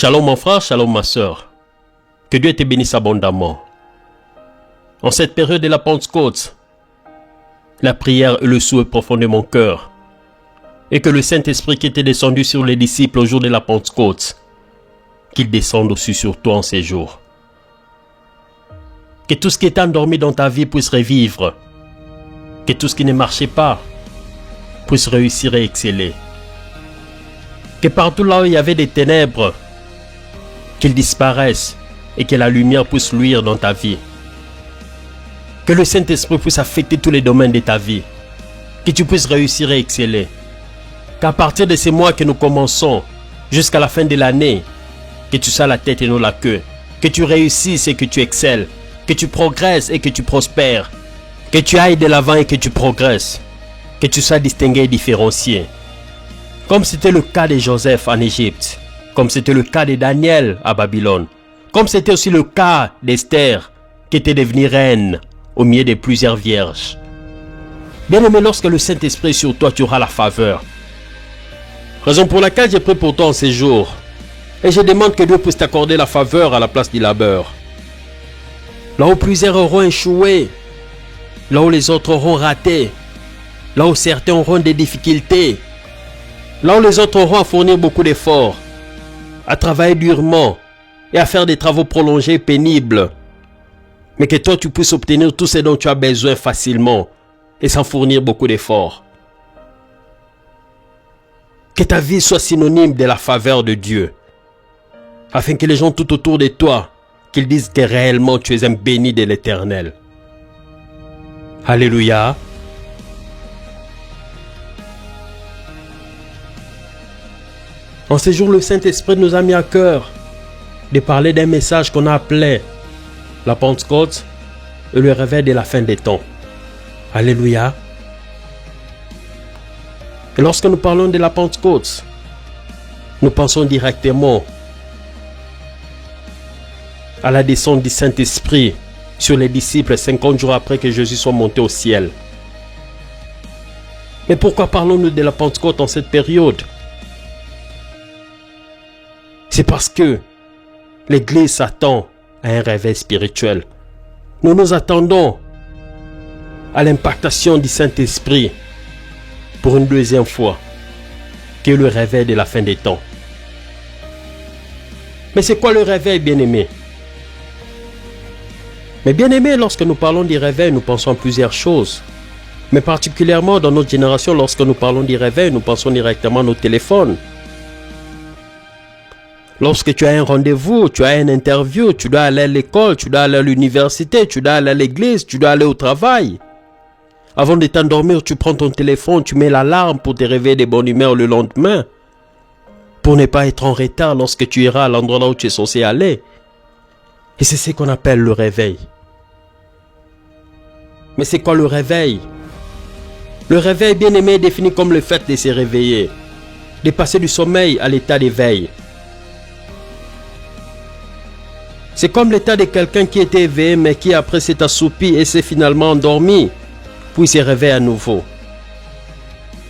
Shalom mon frère, shalom ma soeur. Que Dieu te bénisse abondamment. En cette période de la Pentecôte, la prière est le souhait profond de mon cœur. Et que le Saint-Esprit qui était descendu sur les disciples au jour de la Pentecôte, qu'il descende aussi sur toi en ces jours. Que tout ce qui est endormi dans ta vie puisse revivre. Que tout ce qui ne marchait pas puisse réussir et exceller. Que partout là où il y avait des ténèbres, qu'ils disparaissent et que la lumière puisse luire dans ta vie. Que le Saint-Esprit puisse affecter tous les domaines de ta vie. Que tu puisses réussir et exceller. Qu'à partir de ces mois que nous commençons, jusqu'à la fin de l'année, que tu sois la tête et non la queue. Que tu réussisses et que tu excelles. Que tu progresses et que tu prospères. Que tu ailles de l'avant et que tu progresses. Que tu sois distingué et différencié. Comme c'était le cas de Joseph en Égypte. Comme c'était le cas de Daniel à Babylone. Comme c'était aussi le cas d'Esther, qui était devenue reine au milieu de plusieurs vierges. Bien-aimé, lorsque le Saint-Esprit est sur toi, tu auras la faveur. Raison pour laquelle j'ai pris pour toi en ces jours. Et je demande que Dieu puisse t'accorder la faveur à la place du labeur. Là où plusieurs auront échoué, là où les autres auront raté, là où certains auront des difficultés, là où les autres auront à fournir beaucoup d'efforts, à travailler durement et à faire des travaux prolongés et pénibles, mais que toi tu puisses obtenir tout ce dont tu as besoin facilement et sans fournir beaucoup d'efforts. Que ta vie soit synonyme de la faveur de Dieu, afin que les gens tout autour de toi, qu'ils disent que réellement tu es un béni de l'Éternel. Alléluia. En ce jour, le Saint-Esprit nous a mis à cœur de parler d'un message qu'on a appelé la Pentecôte et le réveil de la fin des temps. Alléluia. Et lorsque nous parlons de la Pentecôte, nous pensons directement à la descente du Saint-Esprit sur les disciples 50 jours après que Jésus soit monté au ciel. Mais pourquoi parlons-nous de la Pentecôte en cette période? C'est parce que l'Église s'attend à un réveil spirituel. Nous nous attendons à l'impactation du Saint-Esprit pour une deuxième fois, qui est le réveil de la fin des temps. Mais c'est quoi le réveil, bien-aimé? Mais bien-aimé, lorsque nous parlons du réveil, nous pensons à plusieurs choses. Mais particulièrement dans notre génération, lorsque nous parlons du réveil, nous pensons directement à nos téléphones. Lorsque tu as un rendez-vous, tu as une interview, tu dois aller à l'école, tu dois aller à l'université, tu dois aller à l'église, tu dois aller au travail. Avant de t'endormir, tu prends ton téléphone, tu mets l'alarme pour te réveiller de bonne humeur le lendemain. Pour ne pas être en retard lorsque tu iras à l'endroit là où tu es censé aller. Et c'est ce qu'on appelle le réveil. Mais c'est quoi le réveil? Le réveil, bien aimé, est défini comme le fait de se réveiller, de passer du sommeil à l'état d'éveil. C'est comme l'état de quelqu'un qui était éveillé mais qui après s'est assoupi et s'est finalement endormi, puis se réveille à nouveau.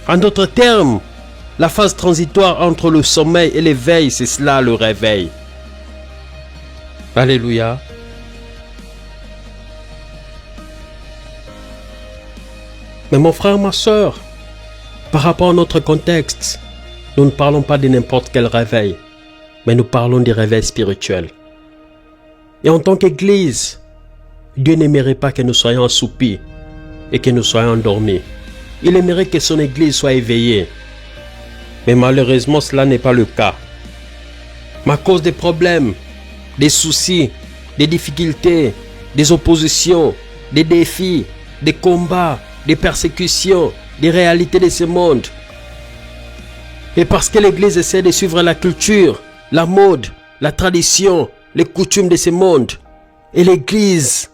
En d'autres termes, la phase transitoire entre le sommeil et l'éveil, c'est cela le réveil. Alléluia. Mais mon frère, ma soeur, par rapport à notre contexte, nous ne parlons pas de n'importe quel réveil, mais nous parlons du réveil spirituel. Et en tant qu'Église, Dieu n'aimerait pas que nous soyons assoupis et que nous soyons endormis. Il aimerait que son Église soit éveillée. Mais malheureusement, cela n'est pas le cas. Mais à cause des problèmes, des soucis, des difficultés, des oppositions, des défis, des combats, des persécutions, des réalités de ce monde. Et parce que l'Église essaie de suivre la culture, la mode, la tradition, les coutumes de ce monde, et l'Église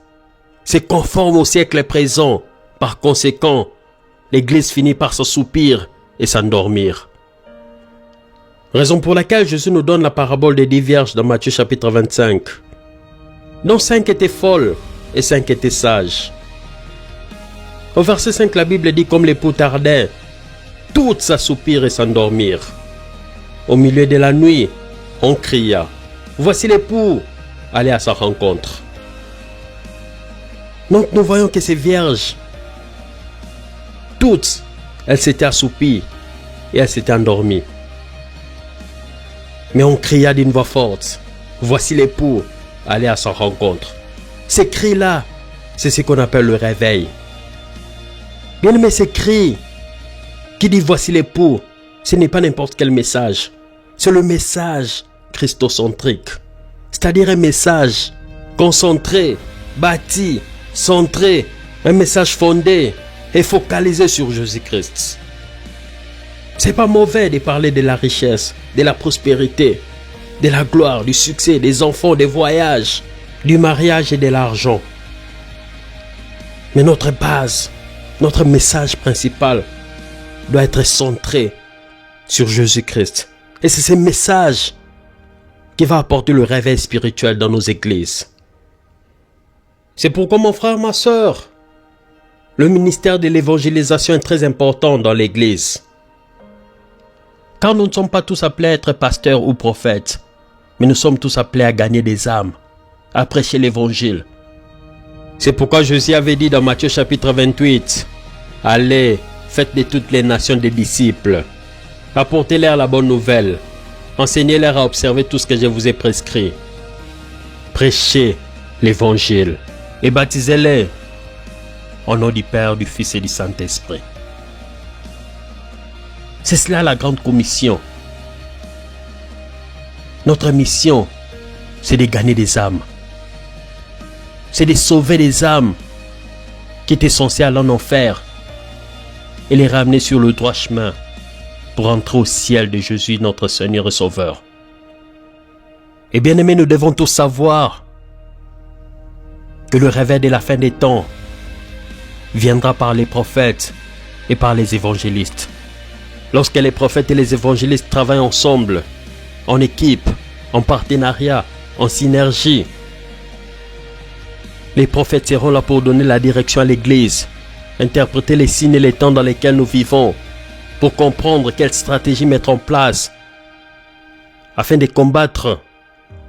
se conforme au siècle présent. Par conséquent, l'Église finit par s'assoupir et s'endormir. Raison pour laquelle Jésus nous donne la parabole des 10 vierges dans Matthieu chapitre 25. Dont 5 étaient folles et 5 étaient sages. Au verset 5, la Bible dit comme l'époux tardait, toutes s'assoupirent et s'endormirent. Au milieu de la nuit, On cria, voici l'époux, allez à sa rencontre. Donc nous voyons que ces vierges, toutes, elles s'étaient assoupies et elles s'étaient endormies. Mais on cria d'une voix forte, voici l'époux, allez à sa rencontre. Ces cris-là, c'est ce qu'on appelle le réveil. Bien aimé, ces cris qui dit voici l'époux, ce n'est pas n'importe quel message. C'est le message christocentrique. C'est-à-dire un message concentré, bâti, centré, un message fondé et focalisé sur Jésus-Christ. C'est pas mauvais de parler de la richesse, de la prospérité, de la gloire, du succès, des enfants, des voyages, du mariage et de l'argent. Mais notre base, notre message principal doit être centré sur Jésus-Christ. Et c'est ce message qui va apporter le réveil spirituel dans nos églises. C'est pourquoi mon frère, ma soeur, le ministère de l'évangélisation est très important dans l'église. Car nous ne sommes pas tous appelés à être pasteurs ou prophètes, mais nous sommes tous appelés à gagner des âmes, à prêcher l'évangile. C'est pourquoi Jésus avait dit dans Matthieu chapitre 28, « Allez, faites de toutes les nations des disciples, apportez-leur la bonne nouvelle, enseignez-leur à observer tout ce que je vous ai prescrit. Prêchez l'évangile et baptisez-les au nom du Père, du Fils et du Saint-Esprit. » C'est cela la grande commission. Notre mission, c'est de gagner des âmes. C'est de sauver des âmes qui étaient censées aller en enfer et les ramener sur le droit chemin pour entrer au ciel de Jésus, notre Seigneur et Sauveur. Et bien aimés, nous devons tous savoir que le réveil de la fin des temps viendra par les prophètes et par les évangélistes. Lorsque les prophètes et les évangélistes travaillent ensemble, en équipe, en partenariat, en synergie, les prophètes seront là pour donner la direction à l'église, interpréter les signes et les temps dans lesquels nous vivons, pour comprendre quelle stratégie mettre en place afin de combattre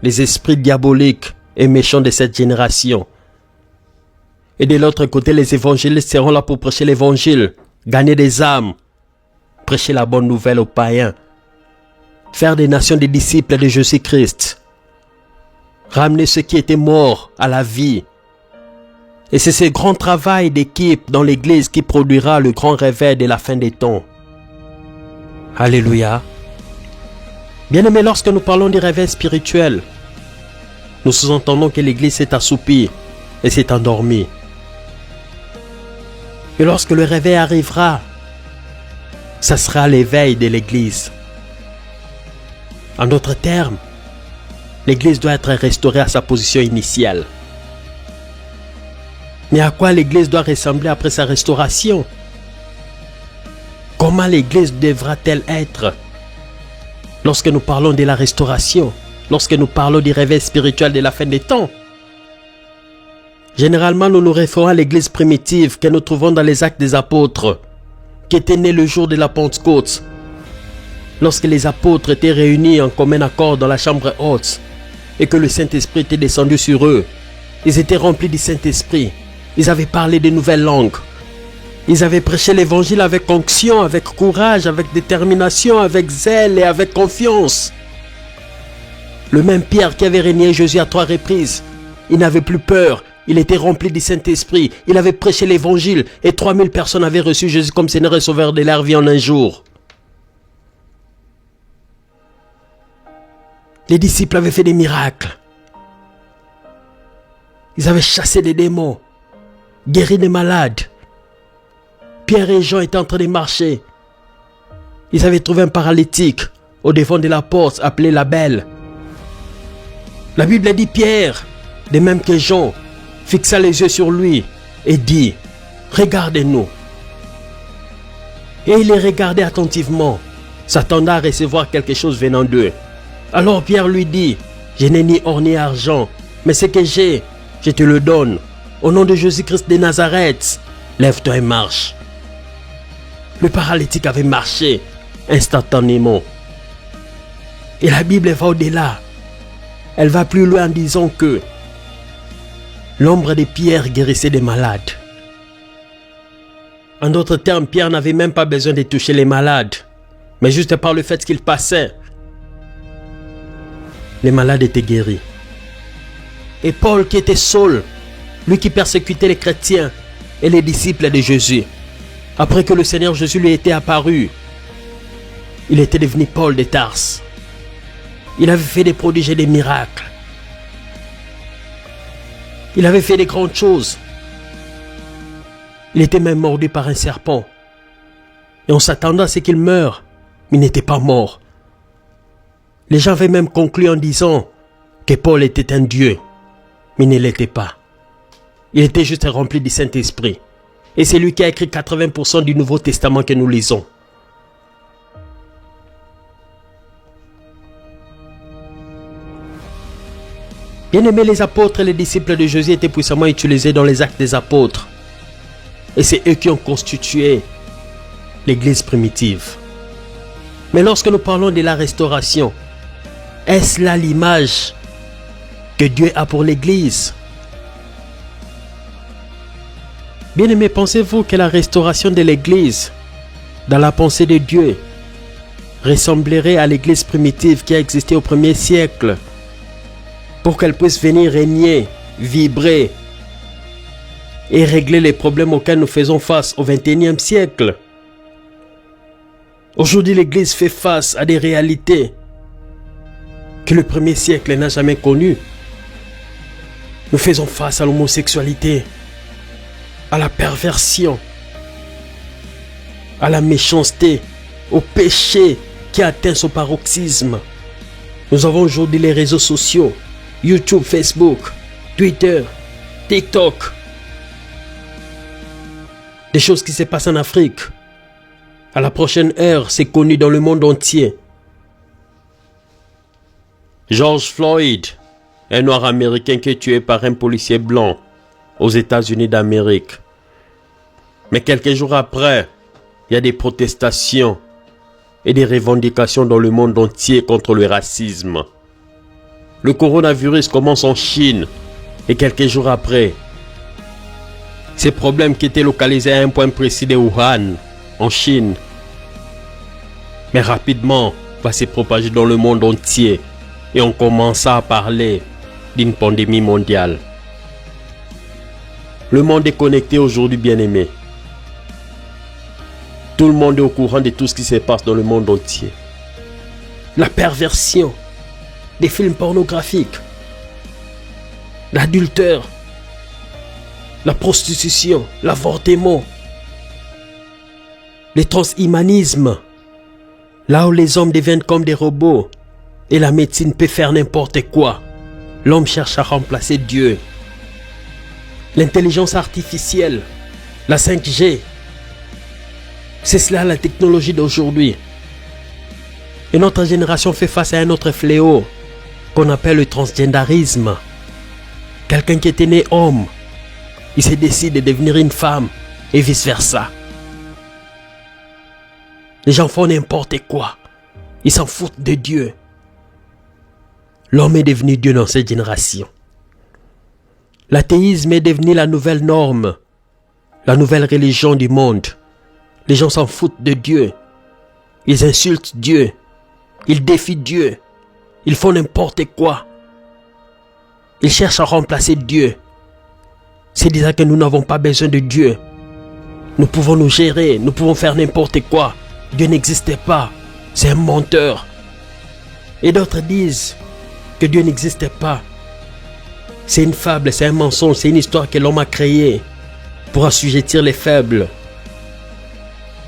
les esprits diaboliques et méchants de cette génération. Et de l'autre côté, les évangélistes seront là pour prêcher l'évangile, gagner des âmes, prêcher la bonne nouvelle aux païens, faire des nations des disciples de Jésus-Christ, ramener ceux qui étaient morts à la vie. Et c'est ce grand travail d'équipe dans l'église qui produira le grand réveil de la fin des temps. Alléluia. Bien-aimés, lorsque nous parlons du réveil spirituel, nous sous-entendons que l'église s'est assoupie et s'est endormie. Et lorsque le réveil arrivera, ça sera l'éveil de l'église. En d'autres termes, l'église doit être restaurée à sa position initiale. Mais à quoi l'église doit ressembler après sa restauration? Comment l'église devra-t-elle être lorsque nous parlons de la restauration, lorsque nous parlons du réveil spirituel de la fin des temps? Généralement, nous nous référons à l'église primitive que nous trouvons dans les Actes des Apôtres, qui était née le jour de la Pentecôte, lorsque les apôtres étaient réunis en commun accord dans la chambre haute et que le Saint-Esprit était descendu sur eux. Ils étaient remplis du Saint-Esprit. Ils avaient parlé de nouvelles langues. Ils avaient prêché l'évangile avec onction, avec courage, avec détermination, avec zèle et avec confiance. Le même Pierre qui avait régné Jésus à 3 reprises, il n'avait plus peur. Il était rempli du Saint-Esprit. Il avait prêché l'évangile et 3000 personnes avaient reçu Jésus comme Seigneur et Sauveur de leur vie en un jour. Les disciples avaient fait des miracles. Ils avaient chassé des démons, guéri des malades. Pierre et Jean étaient en train de marcher. Ils avaient trouvé un paralytique au devant de la porte appelé la Belle. La Bible dit Pierre, de même que Jean, fixa les yeux sur lui et dit « Regardez-nous ». Et il les regardait attentivement, s'attendant à recevoir quelque chose venant d'eux. Alors Pierre lui dit « Je n'ai ni or ni argent, mais ce que j'ai, je te le donne. Au nom de Jésus-Christ de Nazareth, lève-toi et marche. » Le paralytique avait marché instantanément. Et la Bible va au-delà. Elle va plus loin en disant que l'ombre de Pierre guérissait des malades. En d'autres termes, Pierre n'avait même pas besoin de toucher les malades, mais juste par le fait qu'il passait, les malades étaient guéris. Et Paul qui était Saul, lui qui persécutait les chrétiens et les disciples de Jésus, après que le Seigneur Jésus lui était apparu, il était devenu Paul de Tarse. Il avait fait des prodiges et des miracles. Il avait fait des grandes choses. Il était même mordu par un serpent. Et on s'attendait à ce qu'il meure, mais il n'était pas mort. Les gens avaient même conclu en disant que Paul était un dieu, mais il ne l'était pas. Il était juste rempli du Saint-Esprit. Et c'est lui qui a écrit 80% du Nouveau Testament que nous lisons. Bien-aimés, les apôtres et les disciples de Jésus étaient puissamment utilisés dans les actes des apôtres. Et c'est eux qui ont constitué l'église primitive. Mais lorsque nous parlons de la restauration, est-ce là l'image que Dieu a pour l'église? Bien-aimés, pensez-vous que la restauration de l'église, dans la pensée de Dieu, ressemblerait à l'église primitive qui a existé au 1er siècle, pour qu'elle puisse venir régner, vibrer et régler les problèmes auxquels nous faisons face au 21e siècle? Aujourd'hui, l'Église fait face à des réalités que le 1er siècle n'a jamais connues. Nous faisons face à l'homosexualité, à la perversion, à la méchanceté, au péché qui atteint son paroxysme. Nous avons aujourd'hui les réseaux sociaux, YouTube, Facebook, Twitter, TikTok. Des choses qui se passent en Afrique. À la prochaine heure, c'est connu dans le monde entier. George Floyd, un noir américain qui est tué par un policier blanc aux États-Unis d'Amérique. Mais quelques jours après, il y a des protestations et des revendications dans le monde entier contre le racisme. Le coronavirus commence en Chine et quelques jours après, ces problèmes qui étaient localisés à un point précis de Wuhan, en Chine, mais rapidement va se propager dans le monde entier et on commence à parler d'une pandémie mondiale. Le monde est connecté aujourd'hui, bien-aimé. Tout le monde est au courant de tout ce qui se passe dans le monde entier. La perversion des films pornographiques, l'adultère, la prostitution, l'avortement, le transhumanisme, là où les hommes deviennent comme des robots et la médecine peut faire n'importe quoi. L'homme cherche à remplacer Dieu. L'intelligence artificielle, la 5G, c'est cela la technologie d'aujourd'hui. Et notre génération fait face à un autre fléau qu'on appelle le transgendarisme. Quelqu'un qui était né homme, il se décide de devenir une femme et vice-versa. Les gens font n'importe quoi. Ils s'en foutent de Dieu. L'homme est devenu Dieu dans cette génération. L'athéisme est devenu la nouvelle norme, la nouvelle religion du monde. Les gens s'en foutent de Dieu. Ils insultent Dieu. Ils défient Dieu. Ils font n'importe quoi. Ils cherchent à remplacer Dieu. C'est disant que nous n'avons pas besoin de Dieu. Nous pouvons nous gérer, nous pouvons faire n'importe quoi. Dieu n'existait pas. C'est un menteur. Et d'autres disent que Dieu n'existait pas. C'est une fable, c'est un mensonge, c'est une histoire que l'homme a créée pour assujettir les faibles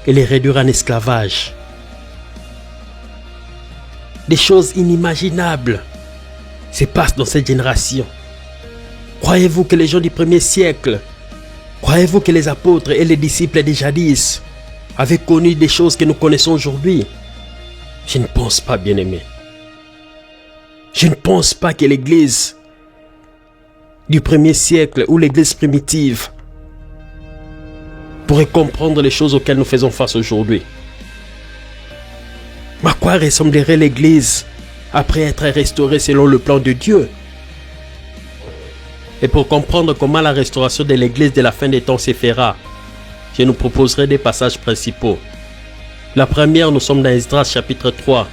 et les réduire en esclavage. Des choses inimaginables se passent dans cette génération. Croyez-vous que les gens du 1er siècle, croyez-vous que les apôtres et les disciples des jadis avaient connu des choses que nous connaissons aujourd'hui? Je ne pense pas, bien-aimé. Je ne pense pas que l'église du 1er siècle ou l'église primitive pourrait comprendre les choses auxquelles nous faisons face aujourd'hui. À quoi ressemblerait l'église après être restauré selon le plan de Dieu. Et pour comprendre comment la restauration de l'Église de la fin des temps se fera, je nous proposerai des passages principaux. La première, nous sommes dans Esdras chapitre 3.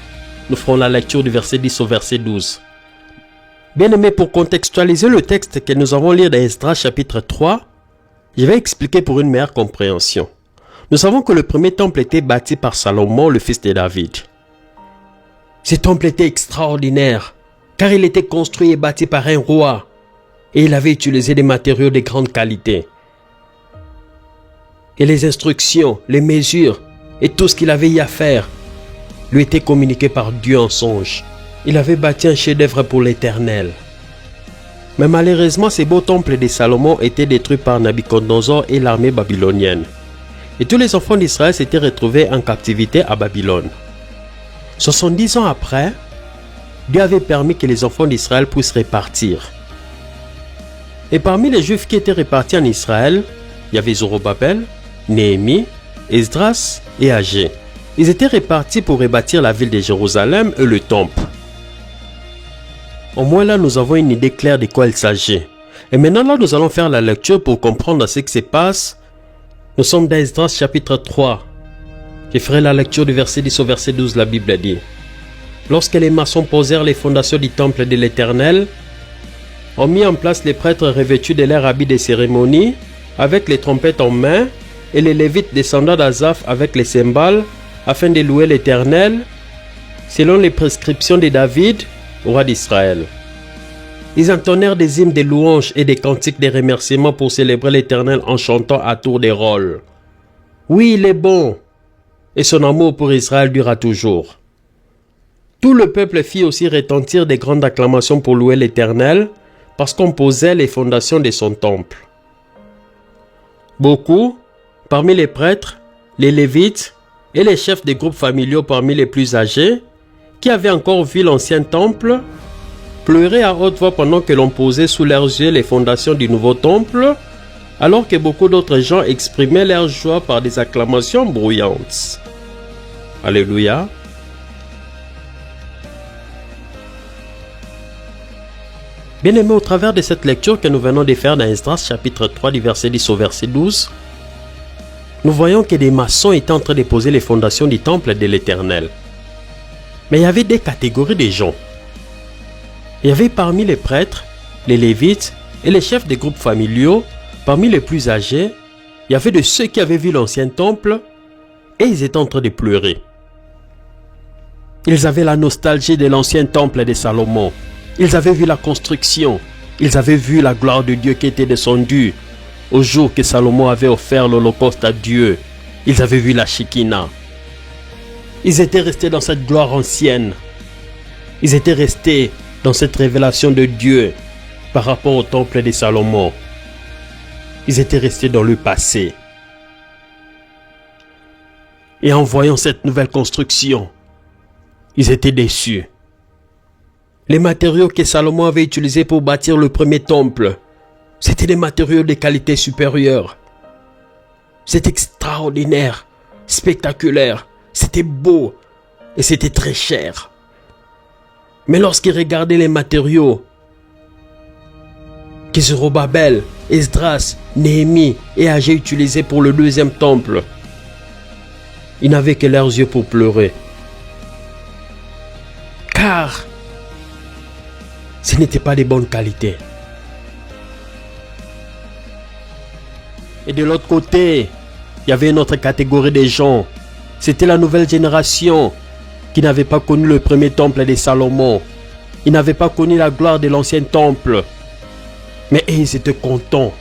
Nous ferons la lecture du verset 10 au verset 12. Bien-aimés, pour contextualiser le texte que nous avons lu dans Esdras chapitre 3, je vais expliquer pour une meilleure compréhension. Nous savons que le premier temple était bâti par Salomon, le fils de David. Ce temple était extraordinaire, car il était construit et bâti par un roi, et il avait utilisé des matériaux de grande qualité. Et les instructions, les mesures et tout ce qu'il avait y à faire lui étaient communiqués par Dieu en songe. Il avait bâti un chef-d'œuvre pour l'Éternel. Mais malheureusement, ces beaux temples de Salomon étaient détruits par Nabuchodonosor et l'armée babylonienne. Et tous les enfants d'Israël s'étaient retrouvés en captivité à Babylone. 70 ans après, Dieu avait permis que les enfants d'Israël puissent repartir. Et parmi les Juifs qui étaient répartis en Israël, il y avait Zorobabel, Néhémie, Esdras et Agé. Ils étaient répartis pour rebâtir la ville de Jérusalem et le temple. Au moins là, nous avons une idée claire de quoi il s'agit. Et maintenant là, nous allons faire la lecture pour comprendre ce qui se passe. Nous sommes dans Esdras chapitre 3. Je ferai la lecture du verset 10 au verset 12, la Bible dit. Lorsque les maçons posèrent les fondations du temple de l'Éternel, ont mis en place les prêtres revêtus de leurs habits de cérémonie, avec les trompettes en main, et les Lévites descendant d'Azaph avec les cymbales, afin de louer l'Éternel, selon les prescriptions de David, roi d'Israël. Ils entonnèrent des hymnes de louanges et des cantiques de remerciements pour célébrer l'Éternel en chantant à tour de rôle. Oui, il est bon, et son amour pour Israël durera toujours. Tout le peuple fit aussi retentir des grandes acclamations pour louer l'Éternel, parce qu'on posait les fondations de son temple. Beaucoup, parmi les prêtres, les Lévites et les chefs des groupes familiaux parmi les plus âgés, qui avaient encore vu l'ancien temple, pleuraient à haute voix pendant que l'on posait sous leurs yeux les fondations du nouveau temple, alors que beaucoup d'autres gens exprimaient leur joie par des acclamations bruyantes. Alléluia. Bien-aimés, au travers de cette lecture que nous venons de faire dans Esdras chapitre 3 du verset 10 au verset 12, nous voyons que des maçons étaient en train de poser les fondations du temple de l'Éternel. Mais il y avait des catégories de gens. Il y avait parmi les prêtres, les Lévites et les chefs des groupes familiaux, parmi les plus âgés, il y avait de ceux qui avaient vu l'ancien temple et ils étaient en train de pleurer. Ils avaient la nostalgie de l'ancien temple de Salomon. Ils avaient vu la construction. Ils avaient vu la gloire de Dieu qui était descendue au jour que Salomon avait offert l'holocauste à Dieu. Ils avaient vu la Shekinah. Ils étaient restés dans cette gloire ancienne. Ils étaient restés dans cette révélation de Dieu par rapport au temple de Salomon. Ils étaient restés dans le passé. Et en voyant cette nouvelle construction, ils étaient déçus. Les matériaux que Salomon avait utilisés pour bâtir le premier temple, c'était des matériaux de qualité supérieure. C'était extraordinaire, spectaculaire, c'était beau et c'était très cher. Mais lorsqu'ils regardaient les matériaux que Zorobabel, Esdras, Néhémie et Agé utilisaient pour le deuxième temple, ils n'avaient que leurs yeux pour pleurer. Car ce n'était pas de bonne qualité. Et de l'autre côté, il y avait une autre catégorie de gens. C'était la nouvelle génération qui n'avait pas connu le premier temple de Salomon. Ils n'avaient pas connu la gloire de l'ancien temple. Mais ils étaient contents.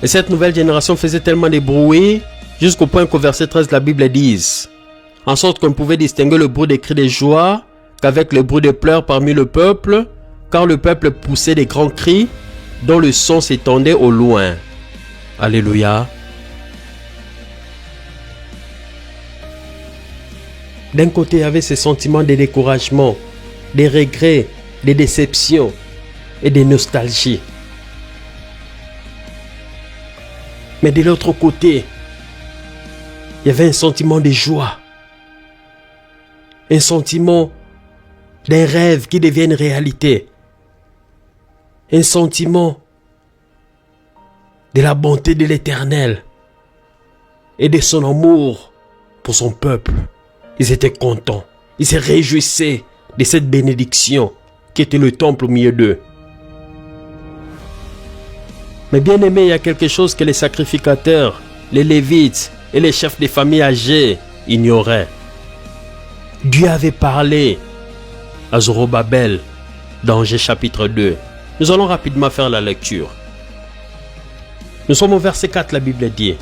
Et cette nouvelle génération faisait tellement de bruit jusqu'au point qu'au verset 13, la Bible dit, en sorte qu'on pouvait distinguer le bruit des cris de joie qu'avec le bruit de pleurs parmi le peuple, car le peuple poussait des grands cris dont le son s'étendait au loin. Alléluia. D'un côté, il y avait ce sentiment de découragement, des regrets, des déceptions et des nostalgies. Mais de l'autre côté, il y avait un sentiment de joie. Un sentiment Des rêves qui deviennent réalité. Un sentiment de la bonté de l'Éternel et de son amour pour son peuple. Ils étaient contents. Ils se réjouissaient de cette bénédiction qui était le temple au milieu d'eux. Mais bien aimé, il y a quelque chose que les sacrificateurs, les Lévites et les chefs des familles âgées ignoraient. Dieu avait parlé à Zorobabel dans Jean chapitre 2. Nous allons rapidement faire la lecture. Nous sommes au verset 4, la Bible dit: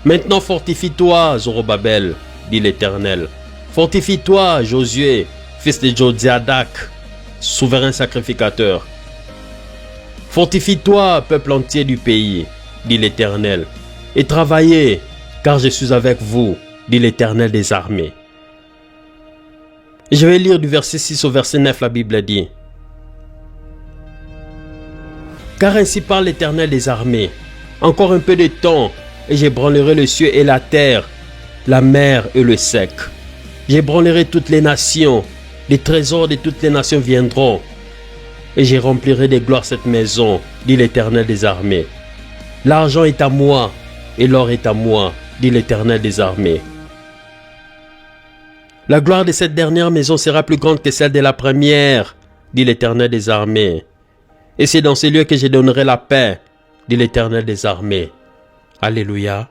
Maintenant fortifie-toi, Zorobabel, dit l'Éternel. Fortifie-toi, Josué, fils de Jodiadak, souverain sacrificateur. Fortifie-toi, peuple entier du pays, dit l'Éternel, et travaillez, car je suis avec vous, dit l'Éternel des armées. Je vais lire du verset 6 au verset 9, la Bible dit: Car ainsi parle l'Éternel des armées, encore un peu de temps, et j'ébranlerai le ciel et la terre, la mer et le sec. J'ébranlerai toutes les nations, les trésors de toutes les nations viendront, et je remplirai de gloire cette maison, dit l'Éternel des armées. L'argent est à moi, et l'or est à moi, dit l'Éternel des armées. La gloire de cette dernière maison sera plus grande que celle de la première, dit l'Éternel des armées. Et c'est dans ces lieux que je donnerai la paix, dit l'Éternel des armées. Alléluia.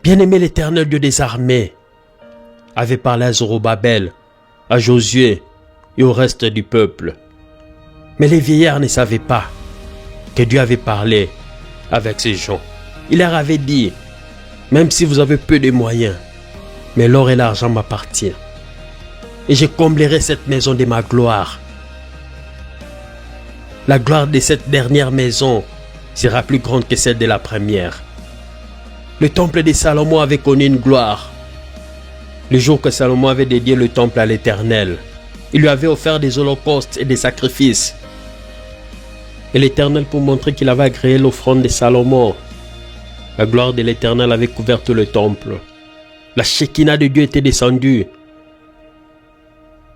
Bien-aimé, l'Éternel Dieu des armées avait parlé à Zorobabel, à Josué et au reste du peuple. Mais les vieillards ne savaient pas que Dieu avait parlé avec ces gens. Il leur avait dit: même si vous avez peu de moyens, mais l'or et l'argent m'appartiennent. Et je comblerai cette maison de ma gloire. La gloire de cette dernière maison sera plus grande que celle de la première. Le temple de Salomon avait connu une gloire. Le jour que Salomon avait dédié le temple à l'Éternel, il lui avait offert des holocaustes et des sacrifices. Et l'Éternel, pour montrer qu'il avait agréé l'offrande de Salomon, la gloire de l'Éternel avait couvert tout le temple. La Shekinah de Dieu était descendue.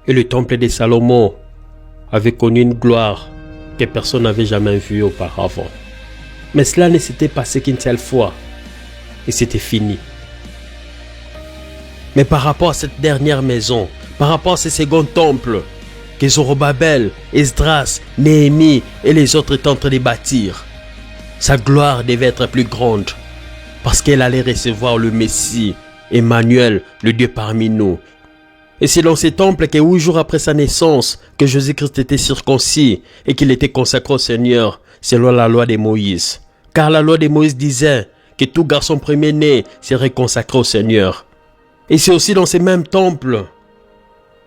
Et le temple de Salomon avait connu une gloire que personne n'avait jamais vue auparavant. Mais cela ne s'était passé qu'une seule fois. Et c'était fini. Mais par rapport à cette dernière maison, par rapport à ce second temple que Zorobabel, Esdras, Néhémie et les autres étaient en train de bâtir, sa gloire devait être plus grande parce qu'elle allait recevoir le Messie, Emmanuel, le Dieu parmi nous. Et c'est dans ce temple que 8 jours après sa naissance que Jésus-Christ était circoncis et qu'il était consacré au Seigneur selon la loi de Moïse. Car la loi de Moïse disait que tout garçon premier-né serait consacré au Seigneur. Et c'est aussi dans ce même temple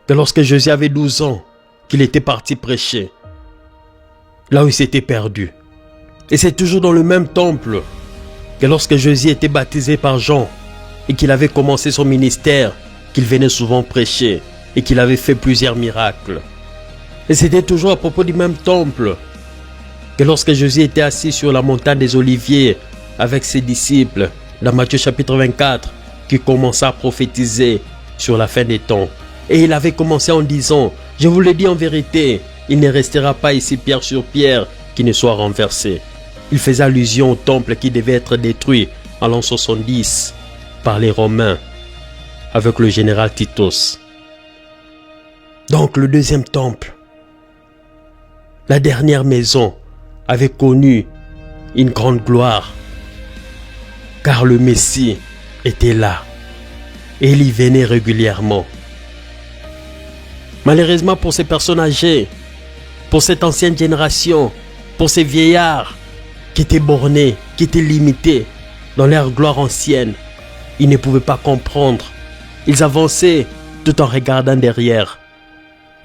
que lorsque Jésus avait 12 ans, qu'il était parti prêcher, là où il s'était perdu. Et c'est toujours dans le même temple que lorsque Jésus était baptisé par Jean et qu'il avait commencé son ministère, qu'il venait souvent prêcher et qu'il avait fait plusieurs miracles. Et c'était toujours à propos du même temple que lorsque Jésus était assis sur la montagne des Oliviers avec ses disciples, dans Matthieu chapitre 24, qui commença à prophétiser sur la fin des temps. Et il avait commencé en disant: je vous le dis en vérité, il ne restera pas ici pierre sur pierre qui ne soit renversé. Il faisait allusion au temple qui devait être détruit en l'an 70 par les Romains avec le général Titus. Donc le deuxième temple, la dernière maison, avait connu une grande gloire car le Messie était là et il y venait régulièrement. Malheureusement pour ces personnes âgées, pour cette ancienne génération, pour ces vieillards qui étaient bornés, qui étaient limités dans leur gloire ancienne, ils ne pouvaient pas comprendre. Ils avançaient tout en regardant derrière.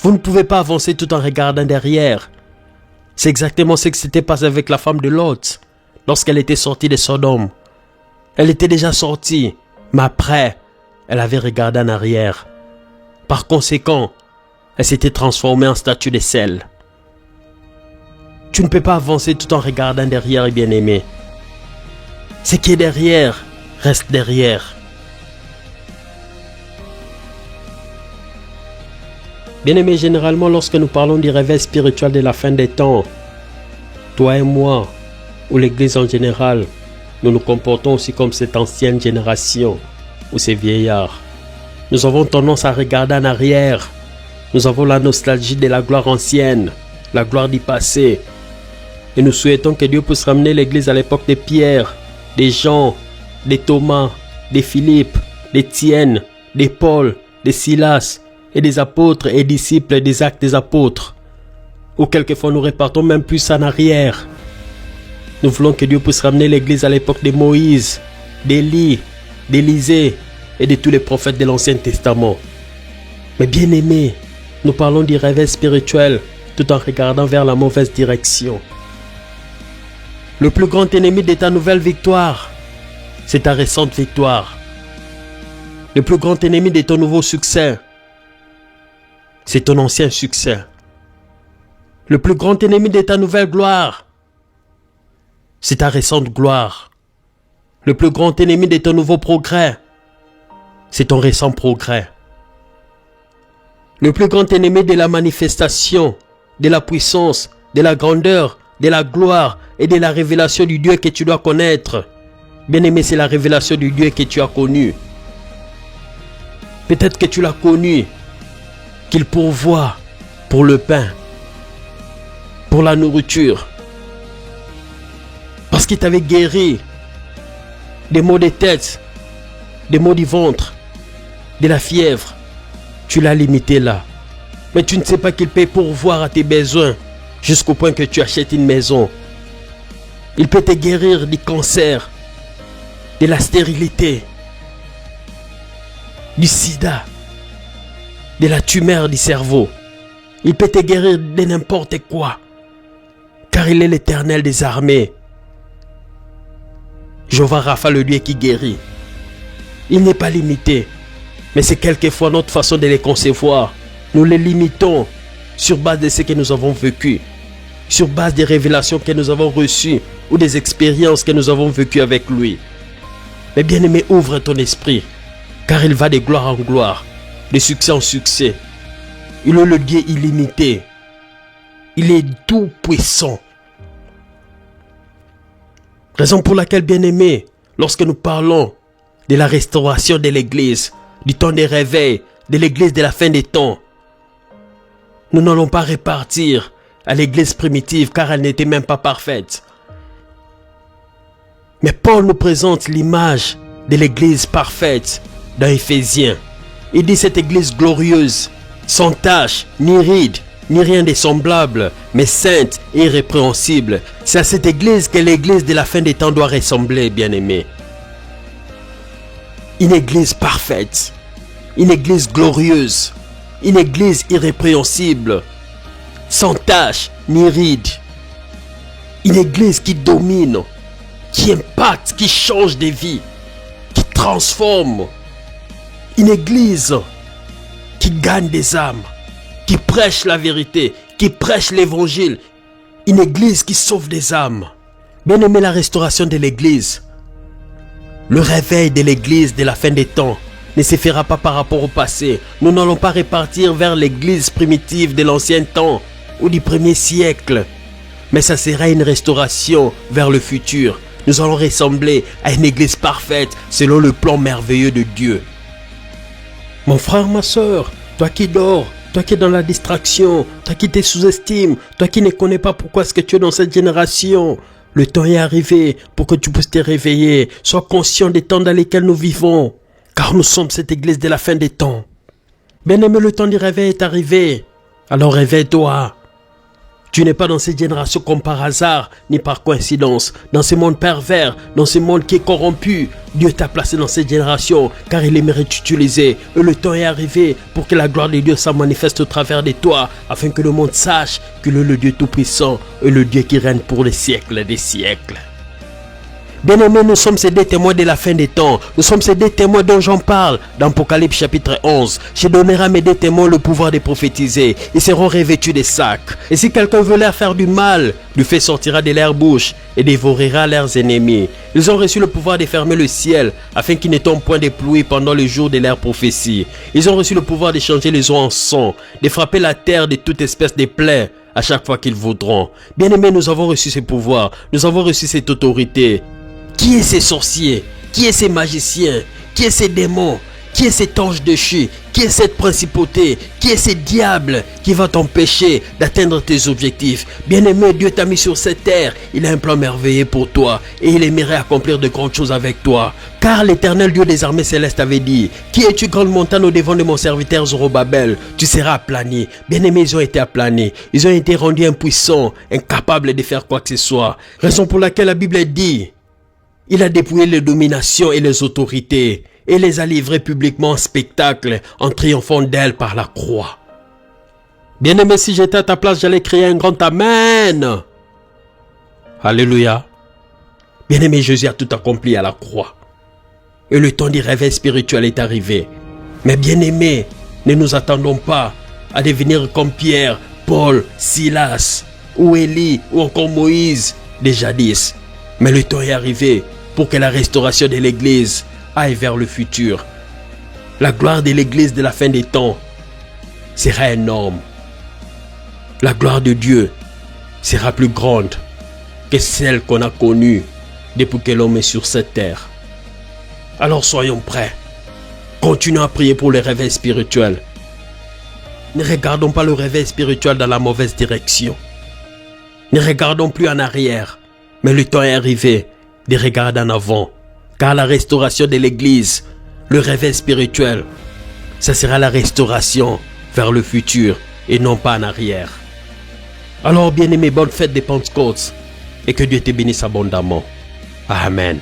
Vous ne pouvez pas avancer tout en regardant derrière. C'est exactement ce qui s'était passé avec la femme de Lot lorsqu'elle était sortie de Sodome. Elle était déjà sortie, mais après, elle avait regardé en arrière. Par conséquent, elle s'était transformée en statue de sel. Tu ne peux pas avancer tout en regardant derrière, bien-aimé. Ce qui est derrière reste derrière. Bien-aimé, généralement, lorsque nous parlons du réveil spirituel de la fin des temps, toi et moi, ou l'Église en général, nous nous comportons aussi comme cette ancienne génération, ou ces vieillards. Nous avons tendance à regarder en arrière. Nous avons la nostalgie de la gloire ancienne, la gloire du passé. Et nous souhaitons que Dieu puisse ramener l'Église à l'époque de Pierre, des Jean, des Thomas, des Philippe, d'Étienne, des Paul, des Silas et des apôtres et disciples des actes des apôtres. Ou quelquefois nous repartons même plus en arrière. Nous voulons que Dieu puisse ramener l'Église à l'époque de Moïse, d'Élie, d'Élisée et de tous les prophètes de l'Ancien Testament. Mais bien aimés, nous parlons du réveil spirituel tout en regardant vers la mauvaise direction. Le plus grand ennemi de ta nouvelle victoire, c'est ta récente victoire. Le plus grand ennemi de ton nouveau succès, c'est ton ancien succès. Le plus grand ennemi de ta nouvelle gloire, c'est ta récente gloire. Le plus grand ennemi de ton nouveau progrès, c'est ton récent progrès. Le plus grand ennemi de la manifestation, de la puissance, de la grandeur, de la gloire et de la révélation du Dieu que tu dois connaître. Bien-aimé, c'est la révélation du Dieu que tu as connu. Peut-être que tu l'as connu, qu'il pourvoit pour le pain, pour la nourriture. Parce qu'il t'avait guéri des maux de tête, des maux du ventre, de la fièvre. Tu l'as limité là. Mais tu ne sais pas qu'il peut pourvoir à tes besoins jusqu'au point que tu achètes une maison. Il peut te guérir du cancer, de la stérilité, du sida, de la tumeur du cerveau. Il peut te guérir de n'importe quoi, car il est l'Éternel des armées. Jéhovah Rapha, le Dieu qui guérit. Il n'est pas limité, mais c'est quelquefois notre façon de les concevoir. Nous les limitons sur base de ce que nous avons vécu, sur base des révélations que nous avons reçues ou des expériences que nous avons vécues avec lui. Mais bien-aimé, ouvre ton esprit, car il va de gloire en gloire, de succès en succès. Il est le Dieu illimité. Il est tout puissant. Raison pour laquelle, bien-aimé, lorsque nous parlons de la restauration de l'Église, du temps des réveils, de l'Église de la fin des temps, nous n'allons pas repartir à l'Église primitive car elle n'était même pas parfaite. Mais Paul nous présente l'image de l'Église parfaite dans Éphésiens. Il dit cette Église glorieuse, sans tache, ni ride, ni rien de semblable, mais sainte et irrépréhensible. C'est à cette Église que l'Église de la fin des temps doit ressembler, bien-aimés. Une Église parfaite, une Église glorieuse, une Église irrépréhensible, sans tache ni ride. Une Église qui domine, qui impacte, qui change des vies, qui transforme. Une Église qui gagne des âmes, qui prêche la vérité, qui prêche l'Évangile. Une Église qui sauve des âmes. Bien aimé, la restauration de l'Église, le réveil de l'Église de la fin des temps ne se fera pas par rapport au passé. Nous n'allons pas repartir vers l'Église primitive de l'ancien temps ou du premier siècle. Mais ça sera une restauration vers le futur. Nous allons ressembler à une Église parfaite selon le plan merveilleux de Dieu. Mon frère, ma soeur, toi qui dors, toi qui es dans la distraction, toi qui te sous-estimes, toi qui ne connais pas pourquoi est-ce que tu es dans cette génération, le temps est arrivé pour que tu puisses te réveiller. Sois conscient des temps dans lesquels nous vivons, car nous sommes cette Église de la fin des temps. Bien-aimé, le temps du réveil est arrivé. Alors réveille-toi. Tu n'es pas dans cette génération comme par hasard, ni par coïncidence. Dans ce monde pervers, dans ce monde qui est corrompu, Dieu t'a placé dans cette génération, car il aimerait t'utiliser. Et le temps est arrivé pour que la gloire de Dieu s'en manifeste au travers de toi, afin que le monde sache qu'il est le Dieu Tout-Puissant et le Dieu qui règne pour les siècles des siècles. Bien-aimés, nous sommes ces deux témoins de la fin des temps. Nous sommes ces deux témoins dont j'en parle dans Apocalypse chapitre 11. Je donnerai à mes deux témoins le pouvoir de prophétiser. Ils seront revêtus de sacs. Et si quelqu'un veut leur faire du mal, le feu sortira de leur bouche et dévorera leurs ennemis. Ils ont reçu le pouvoir de fermer le ciel afin qu'ils ne tombent point de pluie pendant le jour de leur prophétie. Ils ont reçu le pouvoir de changer les eaux en sang, de frapper la terre de toute espèce de plaies à chaque fois qu'ils voudront. Bien-aimés, nous avons reçu ce pouvoir. Nous avons reçu cette autorité. Qui est ces sorciers? Qui est ces magiciens? Qui est ces démons? Qui est cet ange déchu? Qui est cette principauté? Qui est ce diable qui va t'empêcher d'atteindre tes objectifs? Bien-aimé, Dieu t'a mis sur cette terre. Il a un plan merveilleux pour toi et il aimerait accomplir de grandes choses avec toi. Car l'Éternel Dieu des armées célestes avait dit: qui es-tu, grande montagne, au devant de mon serviteur Zorobabel? Tu seras aplani. Bien-aimés, ils ont été aplanés. Ils ont été rendus impuissants, incapables de faire quoi que ce soit. Raison pour laquelle la Bible dit: il a dépouillé les dominations et les autorités et les a livrés publiquement en spectacle en triomphant d'elles par la croix. Bien-aimé, si j'étais à ta place, j'allais crier un grand Amen. Alléluia. Bien-aimé, Jésus a tout accompli à la croix. Et le temps du réveil spirituel est arrivé. Mais bien-aimé, ne nous attendons pas à devenir comme Pierre, Paul, Silas, ou Élie, ou encore Moïse, des jadis. Mais le temps est arrivé pour que la restauration de l'Église aille vers le futur. La gloire de l'Église de la fin des temps sera énorme. La gloire de Dieu sera plus grande que celle qu'on a connue depuis que l'homme est sur cette terre. Alors soyons prêts. Continuons à prier pour le réveil spirituel. Ne regardons pas le réveil spirituel dans la mauvaise direction. Ne regardons plus en arrière. Mais le temps est arrivé de regarder en avant. Car la restauration de l'Église, le réveil spirituel, ça sera la restauration vers le futur et non pas en arrière. Alors bien-aimés, bonne fête de Pentecôte et que Dieu te bénisse abondamment. Amen.